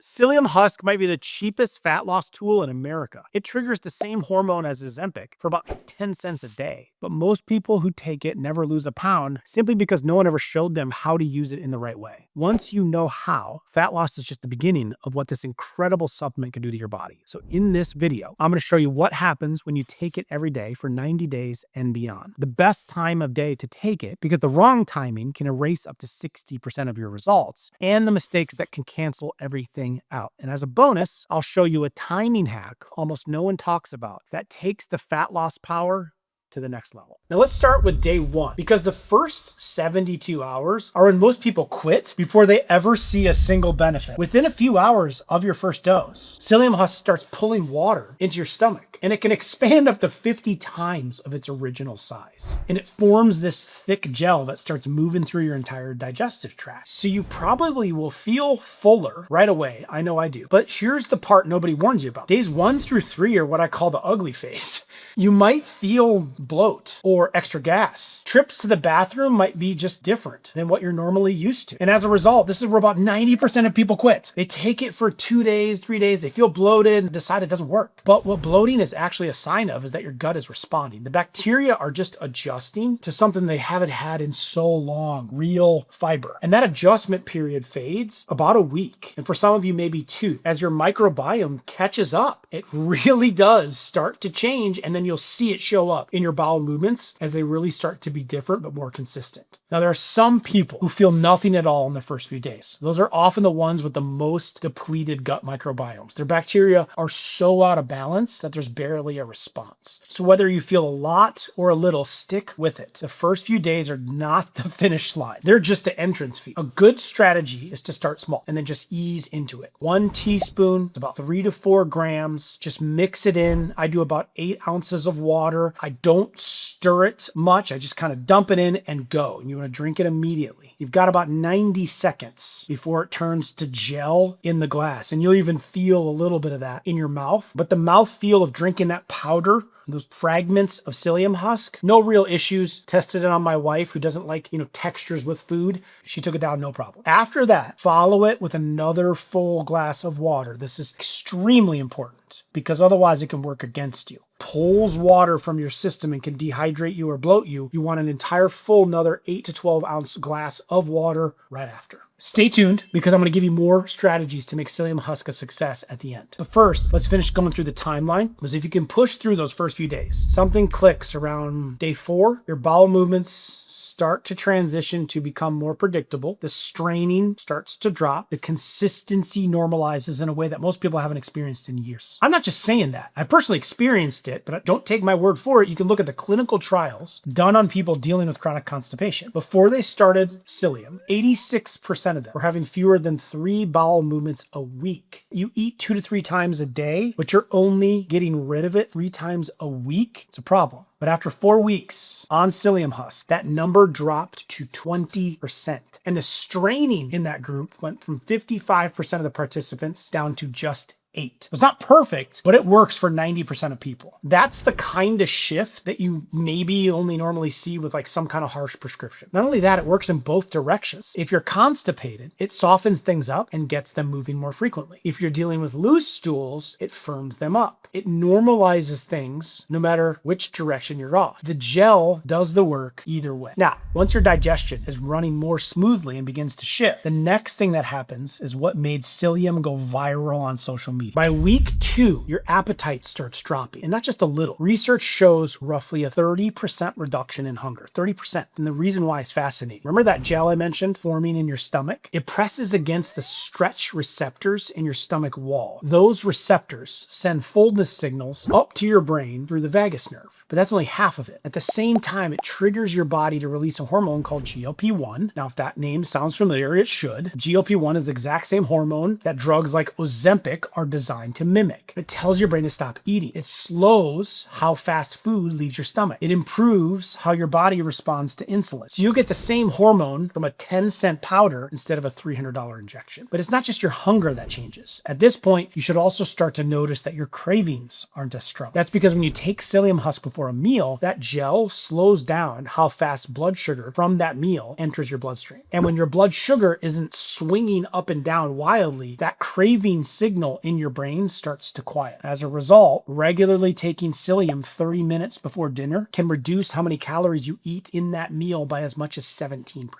Psyllium Husk might be the cheapest fat loss tool in America. It triggers the same hormone as Ozempic for about 10 cents a day. But most people who take it never lose a pound simply because no one ever showed them how to use it in the right way. Once you know how, fat loss is just the beginning of what this incredible supplement can do to your body. So in this video, I'm going to show you what happens when you take it every day for 90 days and beyond. The best time of day to take it, because the wrong timing can erase up to 60% of your results, and the mistakes that can cancel everything out. And as a bonus, I'll show you a timing hack almost no one talks about that takes the fat loss power to the next level. Now let's start with day one, because the first 72 hours are when most people quit before they ever see a single benefit. Within a few hours of your first dose, Psyllium Husk starts pulling water into your stomach, and it can expand up to 50 times of its original size. And it forms this thick gel that starts moving through your entire digestive tract. So you probably will feel fuller right away. I know I do. But here's the part nobody warns you about. Days 1 through 3 are what I call the ugly phase. You might feel bloat or extra gas. Trips to the bathroom might be just different than what you're normally used to. And as a result, this is where about 90% of people quit. They take it for 2 days, 3 days, they feel bloated and decide it doesn't work. But what bloating is actually a sign of is that your gut is responding. The bacteria are just adjusting to something they haven't had in so long, real fiber. And that adjustment period fades about a week. And for some of you, maybe 2. As your microbiome catches up, it really does start to change, and then you'll see it show up in your bowel movements as they really start to be different but more consistent. Now, there are some people who feel nothing at all in the first few days. Those are often the ones with the most depleted gut microbiomes. Their bacteria are so out of balance that there's barely a response. So whether you feel a lot or a little, stick with it. The first few days are not the finish line. They're just the entrance fee. A good strategy is to start small and then just ease into it. 1 teaspoon, about 3 to 4 grams. Just mix it in. I do about 8 ounces of water. I don't stir it much. I just kind of dump it in and go. And you want to drink it immediately. You've got about 90 seconds before it turns to gel in the glass. And you'll even feel a little bit of that in your mouth. But the mouthfeel of drinking that powder, those fragments of Psyllium Husk, no real issues. Tested it on my wife who doesn't like, textures with food. She took it down, no problem. After that, follow it with another full glass of water. This is extremely important because otherwise it can work against you. Pulls water from your system and can dehydrate you or bloat you. You want an entire full another 8 to 12 ounce glass of water right after. Stay tuned because I'm going to give you more strategies to make Psyllium Husk a success at the end. But first, let's finish going through the timeline, because if you can push through those first few days, something clicks around day 4, your bowel movements start to transition to become more predictable. The straining starts to drop. The consistency normalizes in a way that most people haven't experienced in years. I'm not just saying that. I personally experienced it, but don't take my word for it. You can look at the clinical trials done on people dealing with chronic constipation. Before they started Psyllium, 86% of them were having fewer than 3 bowel movements a week. You eat 2 to 3 times a day, but you're only getting rid of it 3 times a week. It's a problem. But after 4 weeks on Psyllium Husk, that number dropped to 20%. And the straining in that group went from 55% of the participants down to just 8. It's not perfect, but it works for 90% of people. That's the kind of shift that you maybe only normally see with like some kind of harsh prescription. Not only that, it works in both directions. If you're constipated, it softens things up and gets them moving more frequently. If you're dealing with loose stools, it firms them up. It normalizes things no matter which direction you're off. The gel does the work either way. Now, once your digestion is running more smoothly and begins to shift, the next thing that happens is what made Psyllium go viral on social media. By week 2, your appetite starts dropping, and not just a little. Research shows roughly a 30% reduction in hunger, 30%. And the reason why is fascinating. Remember that gel I mentioned forming in your stomach? It presses against the stretch receptors in your stomach wall. Those receptors send fullness signals up to your brain through the vagus nerve. But that's only half of it. At the same time, it triggers your body to release a hormone called GLP-1. Now, if that name sounds familiar, it should. GLP-1 is the exact same hormone that drugs like Ozempic are designed to mimic. It tells your brain to stop eating. It slows how fast food leaves your stomach. It improves how your body responds to insulin. So you get the same hormone from a 10-cent powder instead of a $300 injection. But it's not just your hunger that changes. At this point, you should also start to notice that your cravings aren't as strong. That's because when you take Psyllium Husk before before a meal, that gel slows down how fast blood sugar from that meal enters your bloodstream. And when your blood sugar isn't swinging up and down wildly, that craving signal in your brain starts to quiet. As a result, regularly taking psyllium 30 minutes before dinner can reduce how many calories you eat in that meal by as much as 17%.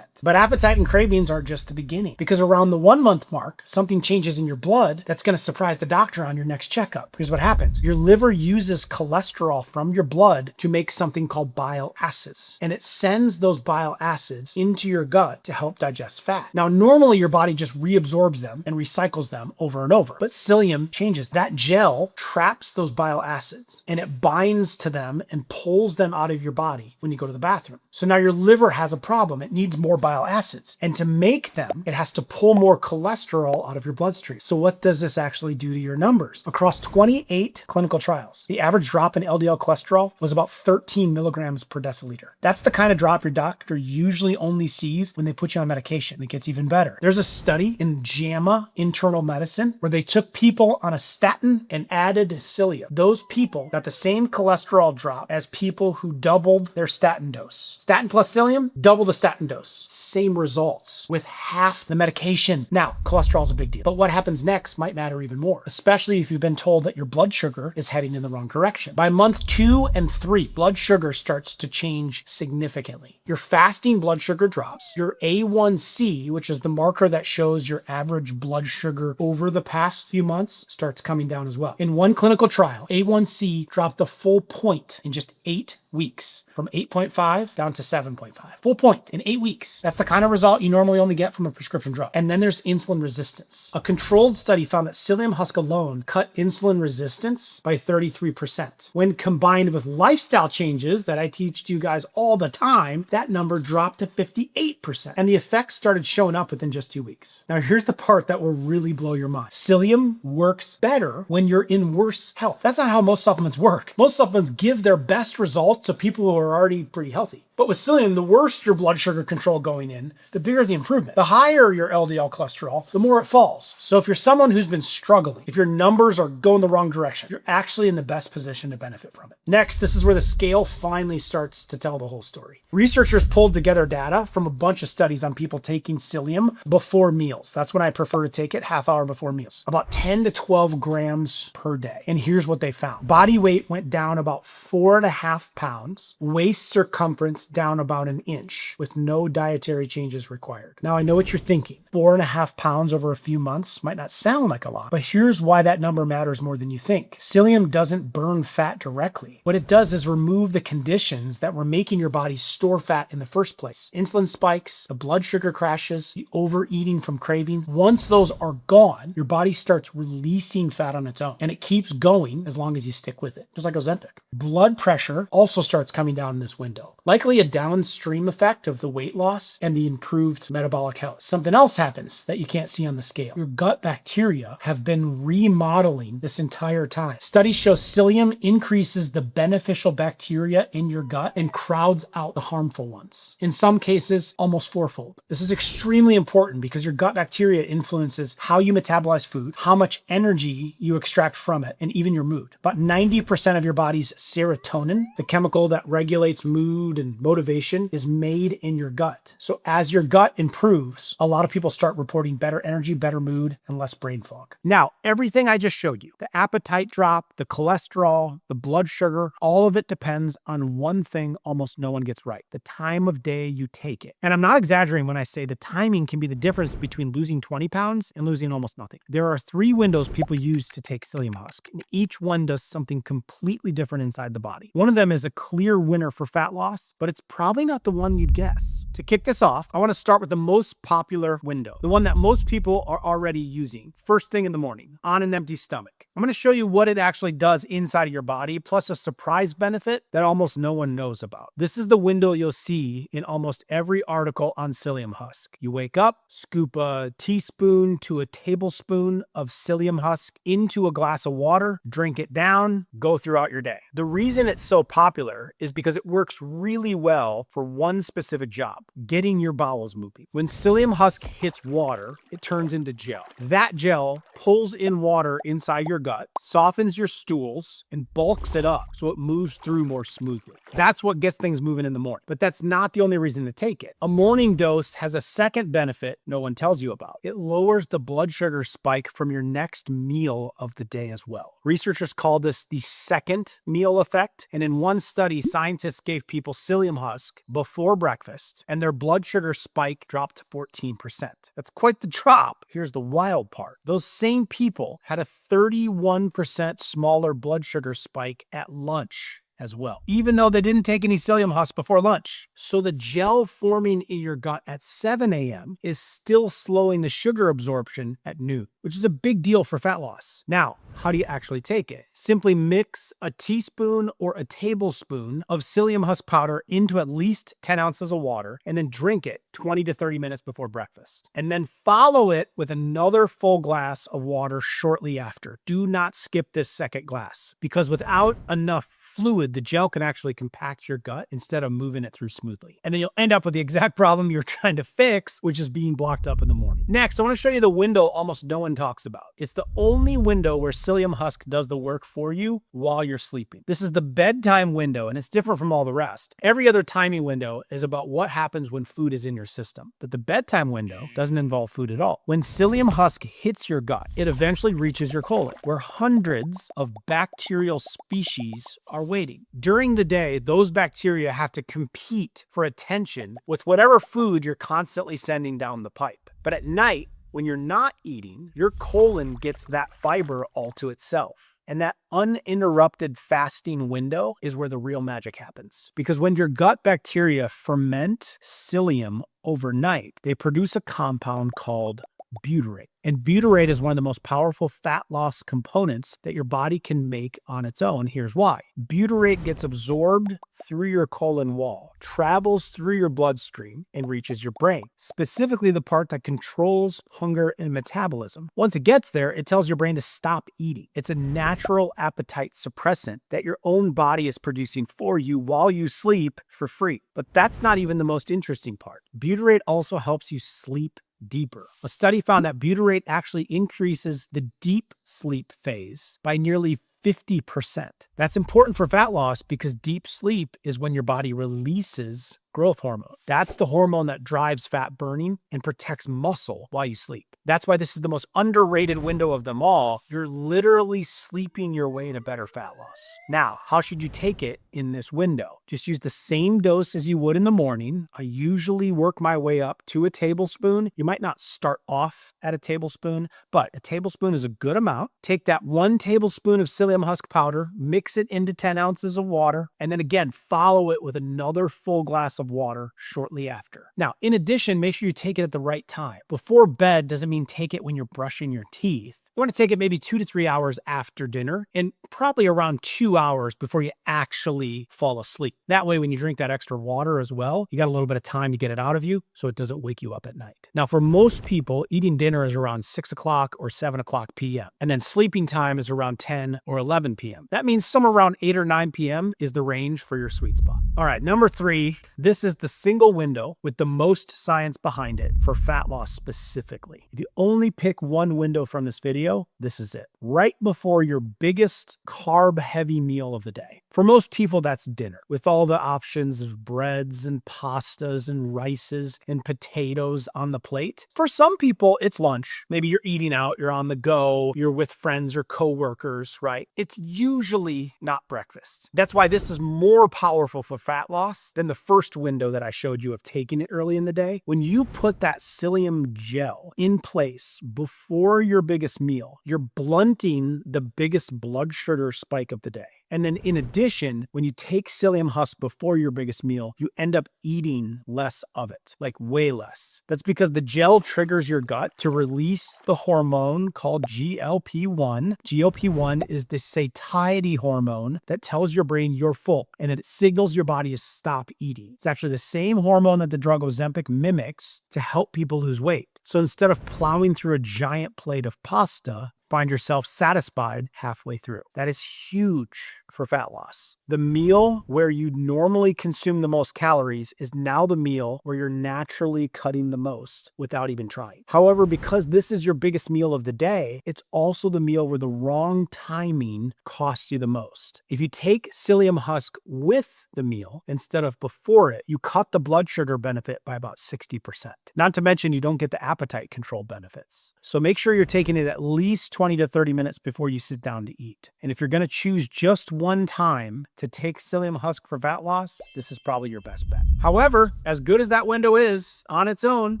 But appetite and cravings are just the beginning, because around the 1 month mark, something changes in your blood that's going to surprise the doctor on your next checkup. Here's what happens. Your liver uses cholesterol from your blood to make something called bile acids, and it sends those bile acids into your gut to help digest fat. Now, normally your body just reabsorbs them and recycles them over and over, but psyllium changes. That gel traps those bile acids and it binds to them and pulls them out of your body when you go to the bathroom. So now your liver has a problem. It needs more bile acids, and to make them, it has to pull more cholesterol out of your bloodstream. So what does this actually do to your numbers? Across 28 clinical trials, the average drop in LDL cholesterol was about 13 milligrams per deciliter. That's the kind of drop your doctor usually only sees when they put you on medication. It gets even better. There's a study in JAMA Internal Medicine where they took people on a statin and added psyllium. Those people got the same cholesterol drop as people who doubled their statin dose. Statin plus psyllium, double the statin dose. Same results with half the medication. Now, cholesterol is a big deal, but what happens next might matter even more, especially if you've been told that your blood sugar is heading in the wrong direction. By month 2 and 3, blood sugar starts to change significantly. Your fasting blood sugar drops. Your A1C, which is the marker that shows your average blood sugar over the past few months, starts coming down as well. In one clinical trial, A1C dropped a full point in just 8 weeks, from 8.5 down to 7.5. Full point in 8 weeks. That's the kind of result you normally only get from a prescription drug. And then there's insulin resistance. A controlled study found that Psyllium Husk alone cut insulin resistance by 33%. When combined with lifestyle changes that I teach to you guys all the time, that number dropped to 58%. And the effects started showing up within just 2 weeks. Now here's the part that will really blow your mind. Psyllium works better when you're in worse health. That's not how most supplements work. Most supplements give their best results to people who are already pretty healthy. But with psyllium, the worse your blood sugar control going in, the bigger the improvement. The higher your LDL cholesterol, the more it falls. So if you're someone who's been struggling, if your numbers are going the wrong direction, you're actually in the best position to benefit from it. Next, this is where the scale finally starts to tell the whole story. Researchers pulled together data from a bunch of studies on people taking psyllium before meals. That's when I prefer to take it, half hour before meals. About 10 to 12 grams per day. And here's what they found. Body weight went down about 4.5 pounds. Waist circumference down about 1 inch with no dietary changes required. Now I know what you're thinking. 4.5 pounds over a few months might not sound like a lot, but here's why that number matters more than you think. Psyllium doesn't burn fat directly. What it does is remove the conditions that were making your body store fat in the first place. Insulin spikes, the blood sugar crashes, the overeating from cravings. Once those are gone, your body starts releasing fat on its own, and it keeps going as long as you stick with it, just like Ozempic. Blood pressure also starts coming down in this window. Likely a downstream effect of the weight loss and the improved metabolic health. Something else happens that you can't see on the scale. Your gut bacteria have been remodeling this entire time. Studies show psyllium increases the beneficial bacteria in your gut and crowds out the harmful ones. In some cases, almost fourfold. This is extremely important because your gut bacteria influences how you metabolize food, how much energy you extract from it, and even your mood. About 90% of your body's serotonin, the chemical that regulates mood and motivation, is made in your gut. So as your gut improves, a lot of people start reporting better energy, better mood, and less brain fog. Now, everything I just showed you, the appetite drop, the cholesterol, the blood sugar, all of it depends on one thing almost no one gets right: the time of day you take it. And I'm not exaggerating when I say the timing can be the difference between losing 20 pounds and losing almost nothing. There are 3 windows people use to take Psyllium Husk, and each one does something completely different inside the body. One of them is a clear winner for fat loss, but it's probably not the one you'd guess. To kick this off, I want to start with the most popular window, the one that most people are already using, first thing in the morning, on an empty stomach. I'm going to show you what it actually does inside of your body, plus a surprise benefit that almost no one knows about. This is the window you'll see in almost every article on Psyllium Husk. You wake up, scoop a teaspoon to a tablespoon of Psyllium Husk into a glass of water, drink it down, go throughout your day. The reason it's so popular is because it works really well for one specific job: getting your bowels moving. When Psyllium Husk hits water, it turns into gel. That gel pulls in water inside your gut, softens your stools, and bulks it up so it moves through more smoothly. That's what gets things moving in the morning. But that's not the only reason to take it. A morning dose has a second benefit no one tells you about. It lowers the blood sugar spike from your next meal of the day as well. Researchers call this the second meal effect, and in one study, scientists gave people Psyllium Husk before breakfast, and their blood sugar spike dropped to 14%. That's quite the drop. Here's the wild part. Those same people had a 31% smaller blood sugar spike at lunch as well, even though they didn't take any Psyllium Husk before lunch. So the gel forming in your gut at 7 a.m. is still slowing the sugar absorption at noon, which is a big deal for fat loss. Now, how do you actually take it? Simply mix a teaspoon or a tablespoon of Psyllium Husk powder into at least 10 ounces of water, and then drink it 20 to 30 minutes before breakfast. And then follow it with another full glass of water shortly after. Do not skip this second glass, because without enough fluid, the gel can actually compact your gut instead of moving it through smoothly. And then you'll end up with the exact problem you're trying to fix, which is being blocked up in the morning. Next, I want to show you the window almost no one talks about. It's the only window where Psyllium Husk does the work for you while you're sleeping. This is the bedtime window, and it's different from all the rest. Every other timing window is about what happens when food is in your system, but the bedtime window doesn't involve food at all. When Psyllium Husk hits your gut, it eventually reaches your colon, where hundreds of bacterial species are waiting. During the day, those bacteria have to compete for attention with whatever food you're constantly sending down the pipe. But at night, when you're not eating, your colon gets that fiber all to itself. And that uninterrupted fasting window is where the real magic happens. Because when your gut bacteria ferment psyllium overnight, they produce a compound called butyrate. And butyrate is one of the most powerful fat loss components that your body can make on its own. Here's why. Butyrate gets absorbed through your colon wall, travels through your bloodstream, and reaches your brain, specifically the part that controls hunger and metabolism. Once it gets there, it tells your brain to stop eating. It's a natural appetite suppressant that your own body is producing for you while you sleep for free. But that's not even the most interesting part. Butyrate also helps you sleep deeper. A study found that butyrate actually increases the deep sleep phase by nearly 50%. That's important for fat loss because deep sleep is when your body releases growth hormone. That's the hormone that drives fat burning and protects muscle while you sleep. That's why this is the most underrated window of them all. You're literally sleeping your way to better fat loss. Now, how should you take it in this window? Just use the same dose as you would in the morning. I usually work my way up to a tablespoon. You might not start off at a tablespoon, but a tablespoon is a good amount. Take that 1 tablespoon of Psyllium Husk powder, mix it into 10 ounces of water, and then again, follow it with another full glass of water shortly after. Now, in addition, make sure you take it at the right time. Before bed doesn't mean take it when you're brushing your teeth. You want to take it maybe 2 to 3 hours after dinner and probably around 2 hours before you actually fall asleep. That way, when you drink that extra water as well, you got a little bit of time to get it out of you so it doesn't wake you up at night. Now, for most people, eating dinner is around 6 o'clock or 7 o'clock p.m. And then sleeping time is around 10 or 11 p.m. That means somewhere around 8 or 9 p.m. is the range for your sweet spot. All right, number 3, this is the single window with the most science behind it for fat loss specifically. If you only pick one window from this video, this is it. Right before your biggest carb-heavy meal of the day. For most people, that's dinner, with all the options of breads and pastas and rices and potatoes on the plate. For some people, it's lunch. Maybe you're eating out, you're on the go, you're with friends or coworkers, right? It's usually not breakfast. That's why this is more powerful for fat loss than the first window that I showed you of taking it early in the day. When you put that psyllium gel in place before your biggest meal, you're blunting the biggest blood sugar spike of the day. And then in addition, when you take Psyllium Husk before your biggest meal, you end up eating less of it, like way less. That's because the gel triggers your gut to release the hormone called GLP-1. GLP-1 is the satiety hormone that tells your brain you're full, and that it signals your body to stop eating. It's actually the same hormone that the drug Ozempic mimics to help people lose weight. So instead of plowing through a giant plate of pasta, find yourself satisfied halfway through. That is huge for fat loss. The meal where you normally consume the most calories is now the meal where you're naturally cutting the most without even trying. However, because this is your biggest meal of the day, it's also the meal where the wrong timing costs you the most. If you take psyllium husk with the meal instead of before it, you cut the blood sugar benefit by about 60%. Not to mention you don't get the appetite control benefits. So make sure you're taking it at least 20 to 30 minutes before you sit down to eat. And if you're going to choose just one time to take psyllium husk for fat loss, this is probably your best bet. However, as good as that window is on its own,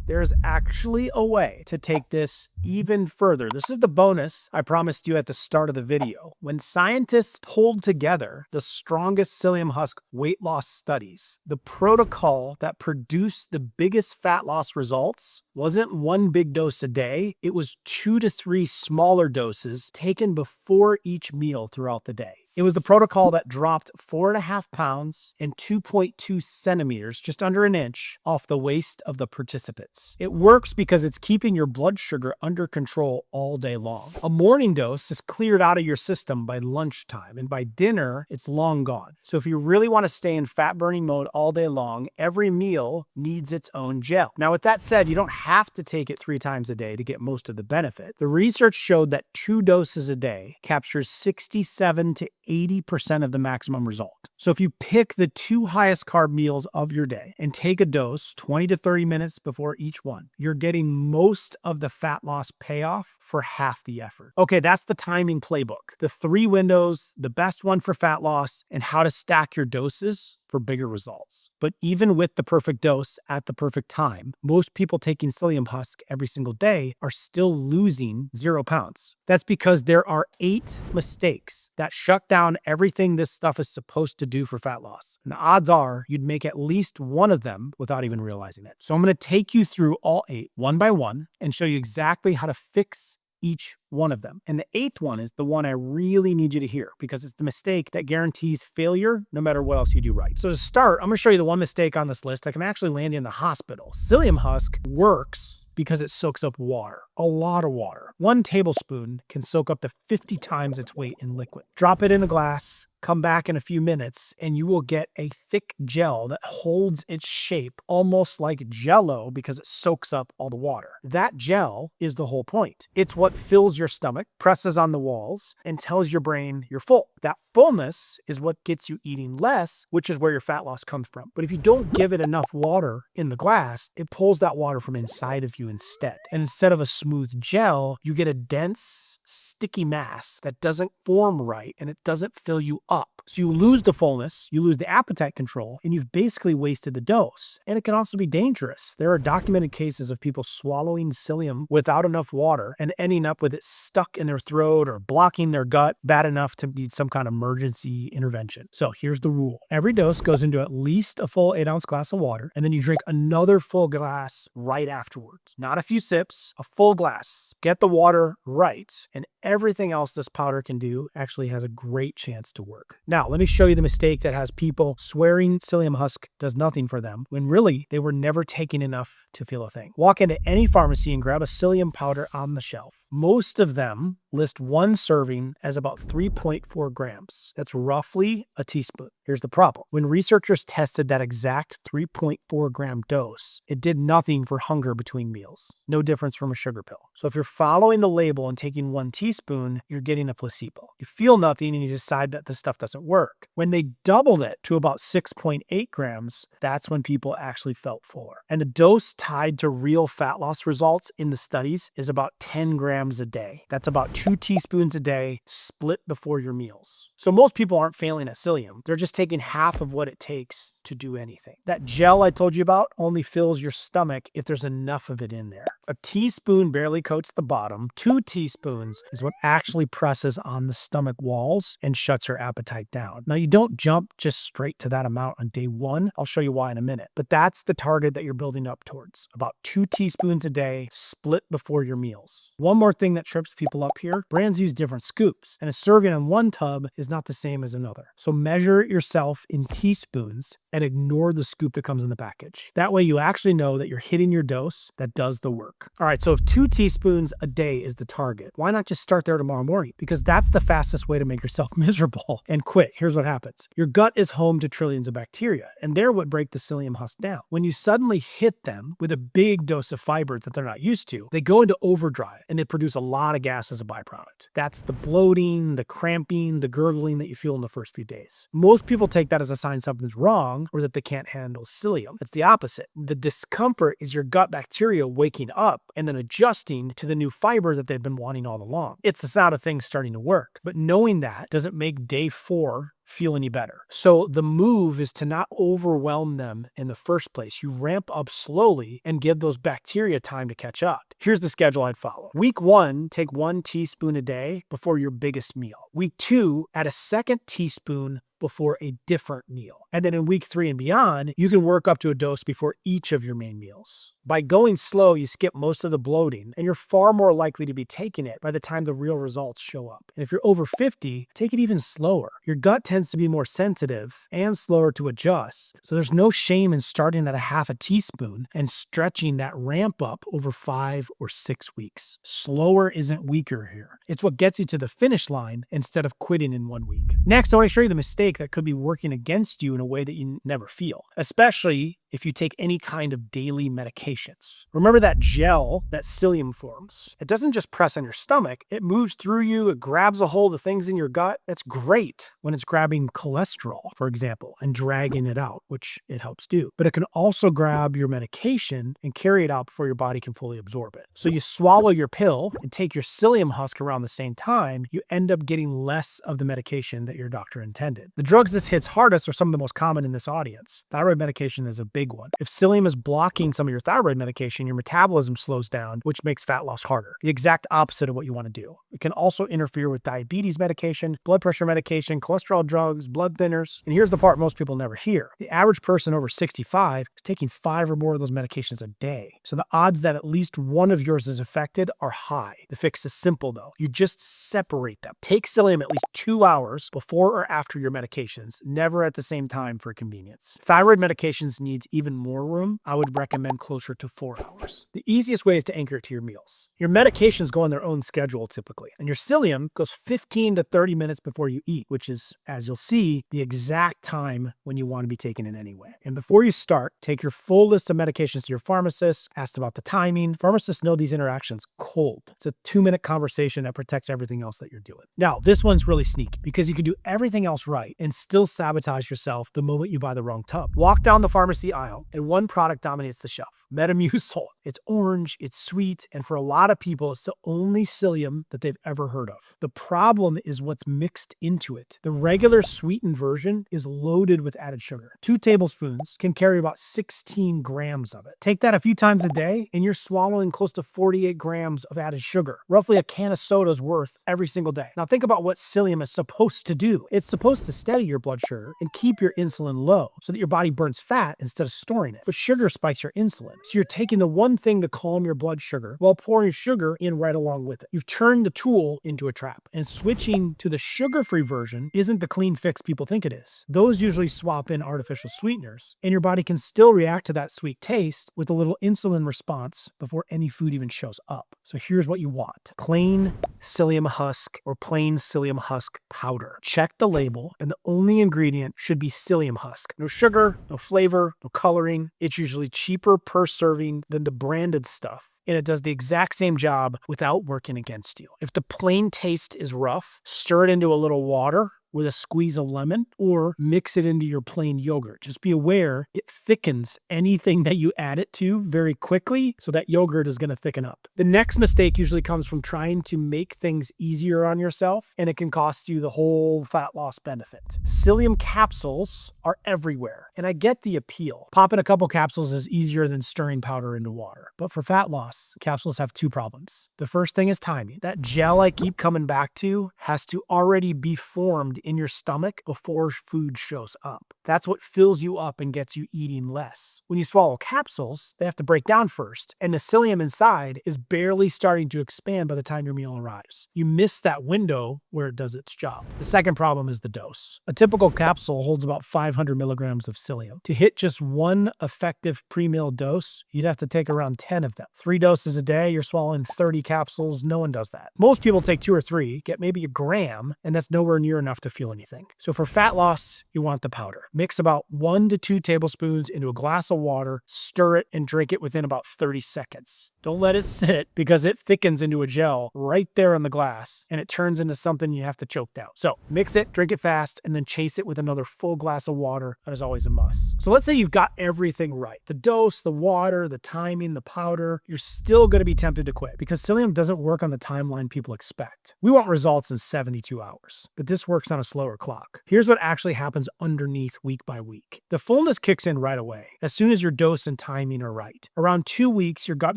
there's actually a way to take this even further. This is the bonus I promised you at the start of the video. When scientists pulled together the strongest psyllium husk weight loss studies, the protocol that produced the biggest fat loss results wasn't one big dose a day. It was 2 to 3 smaller doses taken before each meal throughout the day. It was the protocol that dropped 4.5 pounds and 2.2 centimeters, just under an inch, off the waist of the participants. It works because it's keeping your blood sugar under control all day long. A morning dose is cleared out of your system by lunchtime, and by dinner, it's long gone. So if you really want to stay in fat burning mode all day long, every meal needs its own gel. Now, with that said, you don't have to take it 3 times a day to get most of the benefit. The research showed that 2 doses a day captures 67 to 80% of the maximum result. So if you pick the 2 highest carb meals of your day and take a dose 20 to 30 minutes before each one, you're getting most of the fat loss payoff for half the effort. Okay, that's the timing playbook. The 3 windows, the best one for fat loss, and how to stack your doses for bigger results. But even with the perfect dose at the perfect time, most people taking psyllium husk every single day are still losing 0 pounds. That's because there are 8 mistakes that shut down everything this stuff is supposed to do for fat loss. And the odds are you'd make at least one of them without even realizing it. So I'm going to take you through all 8 one by one and show you exactly how to fix each one of them. And the 8th one is the one I really need you to hear because it's the mistake that guarantees failure no matter what else you do right. So to start, I'm going to show you the one mistake on this list that can actually land you in the hospital. Psyllium husk works because it soaks up water, a lot of water. 1 tablespoon can soak up to 50 times its weight in liquid. Drop it in a glass, come back in a few minutes, and you will get a thick gel that holds its shape almost like Jell-O because it soaks up all the water. That gel is the whole point. It's what fills your stomach, presses on the walls, and tells your brain you're full. That fullness is what gets you eating less, which is where your fat loss comes from. But if you don't give it enough water in the glass, it pulls that water from inside of you instead. And instead of a smooth gel, you get a dense, sticky mass that doesn't form right and it doesn't fill you up. So you lose the fullness, you lose the appetite control, and you've basically wasted the dose. And it can also be dangerous. There are documented cases of people swallowing psyllium without enough water and ending up with it stuck in their throat or blocking their gut bad enough to need some kind of emergency intervention. So here's the rule. Every dose goes into at least a full 8-ounce glass of water, and then you drink another full glass right afterwards. Not a few sips, a full glass. Get the water right, and everything else this powder can do actually has a great chance to work. Now, let me show you the mistake that has people swearing psyllium husk does nothing for them, when really they were never taking enough to feel a thing. Walk into any pharmacy and grab a psyllium powder on the shelf. Most of them list 1 serving as about 3.4 grams. That's roughly a teaspoon. Here's the problem. When researchers tested that exact 3.4 gram dose, it did nothing for hunger between meals. No difference from a sugar pill. So if you're following the label and taking 1 teaspoon, you're getting a placebo. You feel nothing and you decide that this stuff doesn't work. When they doubled it to about 6.8 grams, that's when people actually felt fuller. And the dose tied to real fat loss results in the studies is about 10 grams a day. That's about 2 teaspoons a day split before your meals. So most people aren't failing at psyllium. They're just taking half of what it takes to do anything. That gel I told you about only fills your stomach if there's enough of it in there. A teaspoon barely coats the bottom. 2 teaspoons is what actually presses on the stomach walls and shuts your appetite down. Now, you don't jump just straight to that amount on day 1. I'll show you why in a minute. But that's the target that you're building up towards. About 2 teaspoons a day split before your meals. One more more thing that trips people up here. Brands use different scoops, and a serving on one tub is not the same as another. So measure it yourself in teaspoons and ignore the scoop that comes in the package. That way you actually know that you're hitting your dose that does the work. All right, so if 2 teaspoons a day is the target, why not just start there tomorrow morning? Because that's the fastest way to make yourself miserable and quit. Here's what happens. Your gut is home to trillions of bacteria, and they're what break the psyllium husk down. When you suddenly hit them with a big dose of fiber that they're not used to, they go into overdrive and they produce a lot of gas as a byproduct. That's the bloating, the cramping, the gurgling that you feel in the first few days. Most people take that as a sign something's wrong or that they can't handle psyllium. It's the opposite. The discomfort is your gut bacteria waking up and then adjusting to the new fiber that they've been wanting all along. It's the sound of things starting to work, but knowing that doesn't make day 4 feel any better. So the move is to not overwhelm them in the first place. You ramp up slowly and give those bacteria time to catch up. Here's the schedule I'd follow. Week 1, take 1 teaspoon a day before your biggest meal. Week 2, add a second teaspoon before a different meal. And then in week 3 and beyond, you can work up to a dose before each of your main meals. By going slow, you skip most of the bloating, and you're far more likely to be taking it by the time the real results show up. And if you're over 50, take it even slower. Your gut tends to be more sensitive and slower to adjust, so there's no shame in starting at a half a teaspoon and stretching that ramp up over 5 or 6 weeks. Slower isn't weaker here. It's what gets you to the finish line instead of quitting in 1 week. Next, I want to show you the mistake that could be working against you in a way that you never feel, especially if you take any kind of daily medications. Remember that gel that psyllium forms? It doesn't just press on your stomach, it moves through you, it grabs a hold of things in your gut. That's great when it's grabbing cholesterol, for example, and dragging it out, which it helps do. But it can also grab your medication and carry it out before your body can fully absorb it. So you swallow your pill and take your psyllium husk around the same time, you end up getting less of the medication that your doctor intended. The drugs this hits hardest are some of the most common in this audience. Thyroid medication is a big one. If psyllium is blocking some of your thyroid medication, your metabolism slows down, which makes fat loss harder. The exact opposite of what you want to do. It can also interfere with diabetes medication, blood pressure medication, cholesterol drugs, blood thinners. And here's the part most people never hear. The average person over 65 is taking 5 or more of those medications a day. So the odds that at least one of yours is affected are high. The fix is simple though. You just separate them. Take psyllium at least 2 hours before or after your medications, never at the same time for convenience. Thyroid medications needs even more room. I would recommend closer to 4 hours. The easiest way is to anchor it to your meals. Your medications go on their own schedule typically, and your psyllium goes 15 to 30 minutes before you eat, which is, as you'll see, the exact time when you want to be taking it anyway. And before you start, take your full list of medications to your pharmacist, ask about the timing. Pharmacists know these interactions cold. It's a 2-minute conversation that protects everything else that you're doing. Now, this one's really sneaky because you can do everything else right and still sabotage yourself the moment you buy the wrong tub. Walk down the pharmacy aisle and one product dominates the shelf. Metamucil. It's orange, it's sweet, and for a lot of people, it's the only psyllium that they've ever heard of. The problem is what's mixed into it. The regular sweetened version is loaded with added sugar. 2 tablespoons can carry about 16 grams of it. Take that a few times a day, and you're swallowing close to 48 grams of added sugar. Roughly a can of soda's worth every single day. Now think about what psyllium is supposed to do. It's supposed to steady your blood sugar and keep your insulin low so that your body burns fat instead of storing it. But sugar spikes your insulin. So you're taking the one thing to calm your blood sugar while pouring sugar in right along with it. You've turned the tool into a trap. And switching to the sugar-free version isn't the clean fix people think it is. Those usually swap in artificial sweeteners, and your body can still react to that sweet taste with a little insulin response before any food even shows up. So here's what you want. Plain psyllium husk or plain psyllium husk powder. Check the label, and the only ingredient should be psyllium husk. No sugar, no flavor, no coloring. It's usually cheaper per serving than the branded stuff, and it does the exact same job without working against you. If the plain taste is rough, stir it into a little water with a squeeze of lemon or mix it into your plain yogurt. Just be aware it thickens anything that you add it to very quickly, so that yogurt is going to thicken up. The next mistake usually comes from trying to make things easier on yourself, and it can cost you the whole fat loss benefit. Psyllium capsules are everywhere, and I get the appeal. Popping a couple capsules is easier than stirring powder into water. But for fat loss, capsules have 2 problems. The first thing is timing. That gel I keep coming back to has to already be formed in your stomach before food shows up. That's what fills you up and gets you eating less. When you swallow capsules, they have to break down first, and the psyllium inside is barely starting to expand by the time your meal arrives. You miss that window where it does its job. The second problem is the dose. A typical capsule holds about 500 milligrams of psyllium. To hit just one effective pre-meal dose, you'd have to take around 10 of them. 3 doses a day, you're swallowing 30 capsules. No one does that. Most people take 2 or 3, get maybe a gram, and that's nowhere near enough to feel anything. So for fat loss, you want the powder. Mix about 1 to 2 tablespoons into a glass of water, stir it, and drink it within about 30 seconds. Don't let it sit because it thickens into a gel right there in the glass and it turns into something you have to choke down. So mix it, drink it fast, and then chase it with another full glass of water. That is always a must. So let's say you've got everything right. The dose, the water, the timing, the powder. You're still going to be tempted to quit because psyllium doesn't work on the timeline people expect. We want results in 72 hours, but this works on a slower clock. Here's what actually happens underneath week by week. The fullness kicks in right away as soon as your dose and timing are right. Around 2 weeks, your gut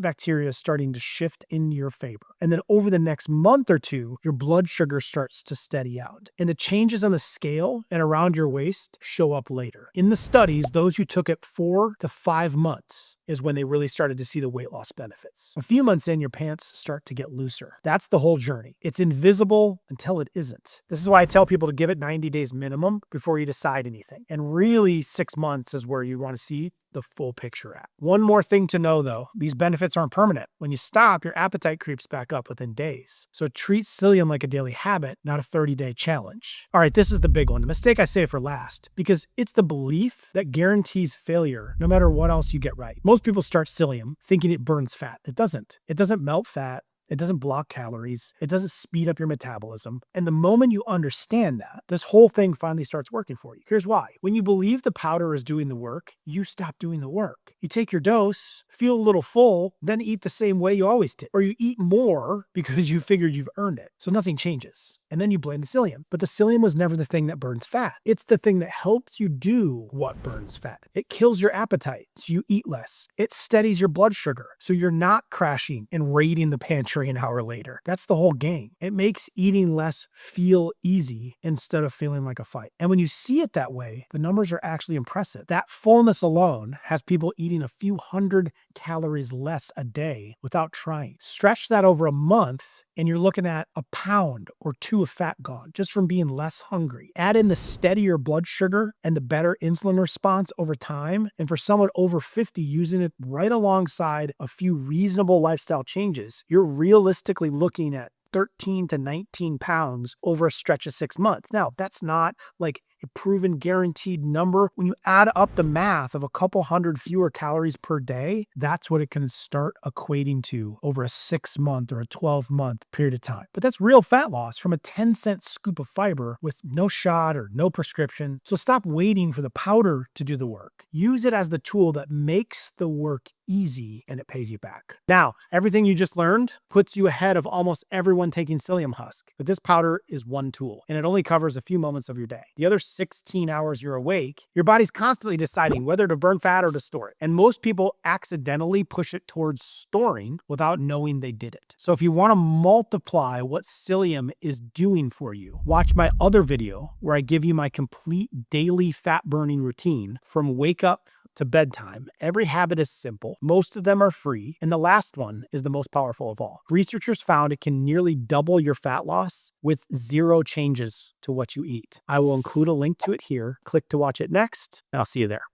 bacteria is starting to shift in your favor. And then over the next month or two, your blood sugar starts to steady out. And the changes on the scale and around your waist show up later. In the studies, those who took it 4 to 5 months is when they really started to see the weight loss benefits. A few months in, your pants start to get looser. That's the whole journey. It's invisible until it isn't. This is why I tell people to give it 90 days minimum before you decide anything. And really 6 months is where you want to see the full picture at. One more thing to know though, these benefits aren't permanent. When you stop, your appetite creeps back up within days. So treat psyllium like a daily habit, not a 30-day challenge. All right, this is the big one. The mistake I save for last, because it's the belief that guarantees failure no matter what else you get right. Most people start psyllium thinking it burns fat. It doesn't. It doesn't melt fat. It doesn't block calories. It doesn't speed up your metabolism. And the moment you understand that, this whole thing finally starts working for you. Here's why. When you believe the powder is doing the work, you stop doing the work. You take your dose, feel a little full, then eat the same way you always did. Or you eat more because you figured you've earned it. So nothing changes. And then you blame the psyllium. But the psyllium was never the thing that burns fat. It's the thing that helps you do what burns fat. It kills your appetite, so you eat less. It steadies your blood sugar, so you're not crashing and raiding the pantry an hour later. That's the whole game. It makes eating less feel easy instead of feeling like a fight. And when you see it that way, the numbers are actually impressive. That fullness alone has people eating a few hundred calories less a day without trying. Stretch that over a month, and you're looking at a pound or 2 of fat gone just from being less hungry. Add in the steadier blood sugar and the better insulin response over time. And for someone over 50 using it right alongside a few reasonable lifestyle changes, you're realistically looking at 13 to 19 pounds over a stretch of 6 months. Now, that's not like a proven guaranteed number. When you add up the math of a couple hundred fewer calories per day, that's what it can start equating to over a 6-month or a 12-month period of time. But that's real fat loss from a 10-cent scoop of fiber with no shot or no prescription. So stop waiting for the powder to do the work. Use it as the tool that makes the work easy and it pays you back. Now, everything you just learned puts you ahead of almost everyone taking Psyllium Husk. But this powder is one tool and it only covers a few moments of your day. The other 16 hours you're awake, your body's constantly deciding whether to burn fat or to store it. And most people accidentally push it towards storing without knowing they did it. So if you want to multiply what psyllium is doing for you, watch my other video where I give you my complete daily fat burning routine from wake up to bedtime. Every habit is simple. Most of them are free. And the last one is the most powerful of all. Researchers found it can nearly double your fat loss with 0 changes to what you eat. I will include a link to it here. Click to watch it next, and I'll see you there.